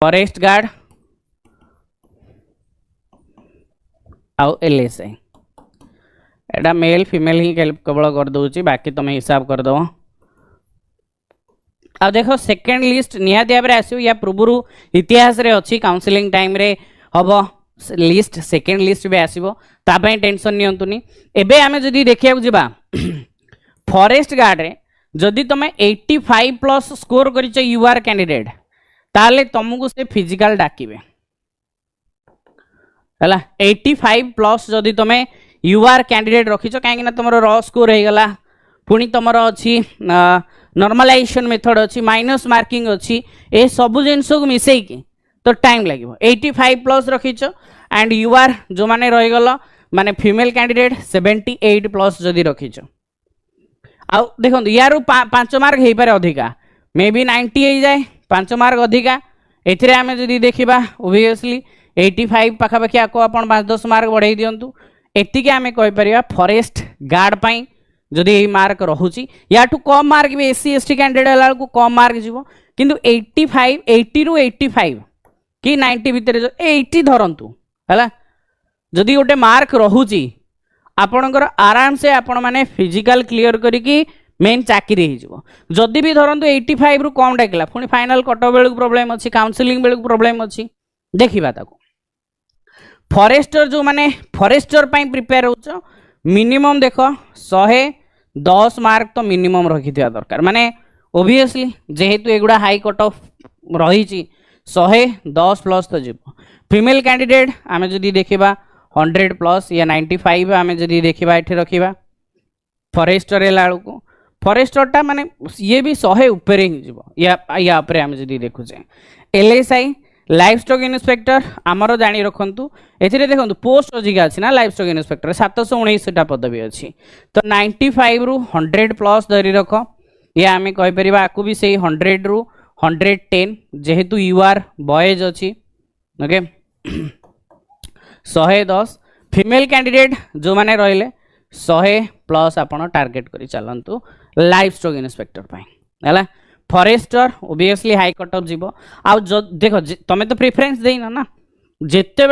forest guard आउ LSI एटा male female ही केवल कर दूची बाकी तुम हिसाब कर दो आ देखो सेकेंड लिस्ट निहाती भाव में आसो या पूर्व इतिहास रे अच्छी काउंसलिंग टाइम रे हम लिस्ट सेकेंड लिस्ट भी आसो तापाई टेंशन नियंतुनी एबे आमे जदी देखिया जिबा फॉरेस्ट गार्ड रे जदी तुम 85 प्लस स्कोर करिछ यू आर कैंडिडेट ताले तुमको से फिजिकल डाकिबे हला 85 प्लस जदी तुम यू आर कैंडिडेट रखिछ काहे ना तुमरो रॉ स्कोर हे गला पुणी तुमरो अछि नॉर्मलाइजेशन मेथड अच्छी माइनस मार्किंग अच्छी ए सब जिनस को मिसई की तो टाइम लगे 85 प्लस रखीच एंड यू आर जो माने रहीगल माने फीमेल कैंडिडेट 78 प्लस जदि रखीच आ देखो यार 5 मार्क हो पारे अधिका मे बी 90 हो जाए 5 मार्क अधिका एथिरे आमे जदि देखिबा ओबियसली 85 पाखापाखि आको आपण 5-10 मार्क बढ़ाई दियंतु एतिके आमे कहि परिया फॉरेस्ट गार्ड पाई जदि यही मार्क रोची या कम मार्क भी एससी एसटी कैंडिडेट वाला को कम मार्क जीवो किंतु 85 80 रु 85 कि 90 भितर 80 धरंतु हैला जदि गोटे मार्क रोची आपणकर आराम से आपण माने फिजिकल क्लियर करिकी मेन चाकरी हो जदि भी धरंतु 85 रु कम डाकिला पुणी फाइनल कटअफ बेलू प्रॉब्लम अच्छी काउंसलिंग बेलू प्रॉब्लम अच्छी देखिबा ताको फॉरेस्टर जो माने फॉरेस्टर पाई प्रिपेयर होचो मिनिमम देख 110 मार्क तो मिनिमम रखी दरकार माने ओबियसली जेहेतु एगुड़ा हाई कट ऑफ रही 110 प्लस तो जीव फीमेल कैंडिडेट आमे जदि देखिबा 100 प्लस या 95 आमे जदि देखिबा एठी रखिबा फॉरेस्टर एलाळू को फॉरेस्टरटा माने ये भी 100 ऊपर ही जीव या ऊपर आमे जदि देखुचे एलएसआई लाइफ स्टॉक इन्स्पेक्टर आमर जानी रखु ए देखो पोस्ट अधिका अच्छी ना लाइफ स्टॉक इन्स्पेक्टर 719 पदवी अच्छी तो 95 रु 100 प्लस धरी रख या आम कहीपर आपको भी से 100 रु 110 जेहेतु यू आर बॉयज अच्छी ओके 110 फीमेल कैंडिडेट जो माने रहिले 100 प्लस आपण टार्गेट करी चलंतु लाइफ स्टॉक इन्स्पेक्टर पाई हैला forester obviously high cut off जीवो आ देखो तुम तो प्रिफरेंस देना ना जिते